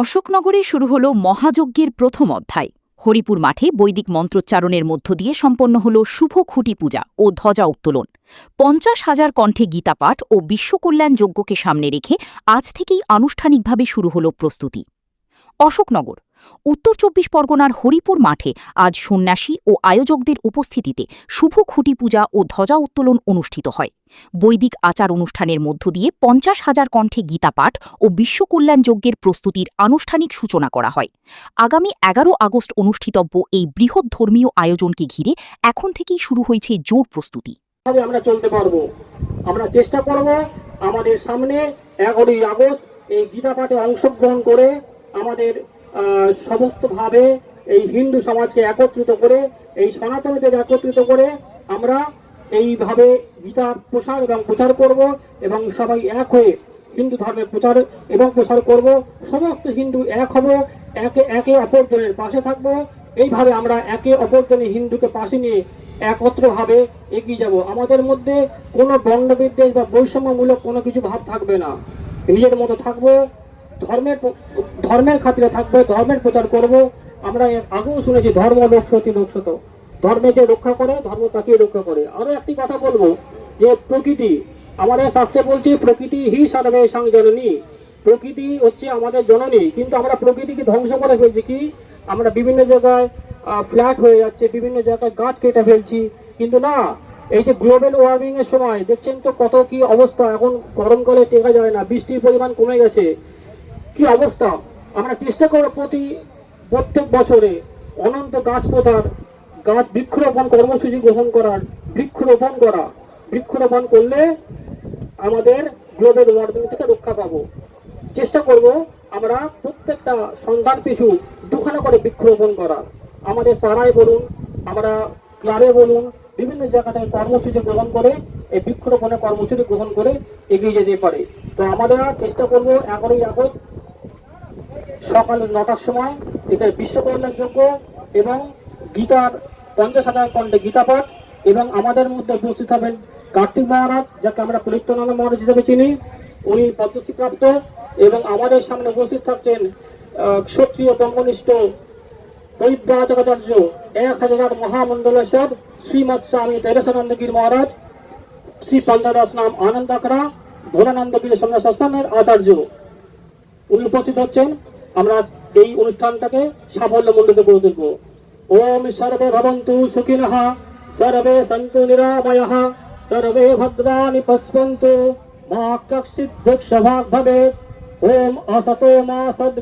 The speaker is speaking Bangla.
অশোকনগরে শুরু হল মহাযজ্ঞের প্রথম অধ্যায়। হরিপুর মাঠে বৈদিক মন্ত্রোচ্চারণের মধ্য দিয়ে সম্পন্ন হল শুভ খুঁটি পূজা ও ধ্বজা উত্তোলন। ৫০,০০০ কণ্ঠে গীতাপাঠ ও বিশ্বকল্যাণ যজ্ঞকে সামনে রেখে আজ থেকেই আনুষ্ঠানিকভাবে শুরু হল প্রস্তুতি। অশোকনগর উত্তর ২৪ পরগনার হরিপুর মাঠে আজ সন্ন্যাসী ও আয়োজকদের উপস্থিতিতে শুভ খুঁটি পূজা ও ধ্বজা উত্তোলন অনুষ্ঠিত হয়। বৈদিক আচার অনুষ্ঠানের মধ্য দিয়ে ৫০,০০০ কণ্ঠে গীতাপাঠ ও বিশ্বকল্যাণ যজ্ঞের প্রস্তুতির আনুষ্ঠানিক সূচনা করা হয়। আগামী ১১ আগস্ট অনুষ্ঠিতব্য এই বৃহৎ ধর্মীয় আয়োজনকে ঘিরে এখন থেকেই শুরু হয়েছে জোর প্রস্তুতি। আমরা চলতে পারবো, আমরা চেষ্টা করব আমাদের সামনে ১১ আগস্ট এই গীতাপাঠে অংশগ্রহণ করে আমাদের সমস্তভাবে এই হিন্দু সমাজকে একত্রিত করে, এই সনাতনীদের একত্রিত করে আমরা এইভাবে গীতার প্রসার এবং প্রচার করব এবং সবাই এক হয়ে হিন্দু ধর্মের প্রচার এবং প্রসার করব। সমস্ত হিন্দু এক হব, একে অপরজনের পাশে থাকবো। এইভাবে আমরা একে অপরজনের হিন্দুকে পাশে নিয়ে একত্রভাবে এগিয়ে যাব। আমাদের মধ্যে কোনো বর্ণবিদ্বেষ বা বৈষম্যমূলক কোনো কিছু ভাব থাকবে না। নিজের মতো থাকবো, ধর্মের খাতিরে থাকবো, ধর্মের প্রচার করব। আমরা আগেও শুনেছি ধর্ম লোকসতি লোকসত, ধর্মে যে রক্ষা করে ধর্ম তাকে রক্ষা করে। আরো একটি কথা বলবো যে প্রকৃতি, আমাদের শাস্ত্রে বলছি প্রকৃতি হি সর্বে সংজননী, প্রকৃতি হচ্ছে আমাদের জননী। কিন্তু আমরা প্রকৃতিকে ধ্বংস করে ফেলছি। কি আমরা বিভিন্ন জায়গায় ফ্ল্যাট হয়ে যাচ্ছে, বিভিন্ন জায়গায় গাছ কেটে ফেলছি। কিন্তু না, এই যে গ্লোবাল ওয়ার্মিং এর সময় দেখছেন তো কত কি অবস্থা। এখন গরমকালে টেকা যায় না, বৃষ্টির পরিমাণ কমে গেছে, কি অবস্থা। আমরা চেষ্টা করব প্রত্যেক বছরে অনন্ত গাছ পোঁতার, গাছ বৃক্ষরোপণ কর্মসূচি গ্রহণ করার, বৃক্ষরোপণ করলে আমাদের গ্লোবাল ওয়ার্মিং থেকে রক্ষা পাবো। চেষ্টা করব আমরা প্রত্যেকটা সন্তান পিছু 2খানা করে বৃক্ষরোপণ করার। আমাদের পাড়ায় বলুন, আমরা ক্লাবে বলুন, বিভিন্ন জায়গাতে কর্মসূচি গ্রহণ করে এই বৃক্ষরোপণের কর্মসূচি গ্রহণ করে এগিয়ে যেতে পারে। তো আমরা চেষ্টা করব ১১ আগস্ট সকাল ৯টার সময় এখানে বিশ্বকল্যাণ যজ্ঞ এবং গীতার ৫০,০০০ কণ্ঠে গীতাপাঠ এবং আমাদের মধ্যে উপস্থিত হবেন কার্তিক মহারাজ, যাকে আমরা পরিত্রাণানন্দ মহারাজ হিসেবে চিনি, উনি পদ্মশ্রী প্রাপ্ত। এবং আমাদের সামনে উপস্থিত থাকছেন ক্ষত্রিয় ব্রহ্মনিষ্ঠ পরিব্রাজকাচার্য ১০০০ মহামন্ডলেশ্বর শ্রীমৎ স্বামী তেরেশানন্দগির মহারাজ, শ্রী পান্ডাদাস নাম আনন্দাকরা ভোলানন্দগিরি সন্ন্যাসাশ্রমের আচার্য, উনি উপস্থিত হচ্ছেন। আমরা এই অনুষ্ঠানটাকে সাফল্যমণ্ডিত করে তুলব। ওম সর্বে ভবন্তু সুখিনঃ, সর্বে সন্তু নিরাময়ঃ, সর্বে ভদ্রাণি পশ্যন্তু, মা কশ্চিৎ দুঃখভাগ্ ভবেৎ। ওম অসতো মা সদ্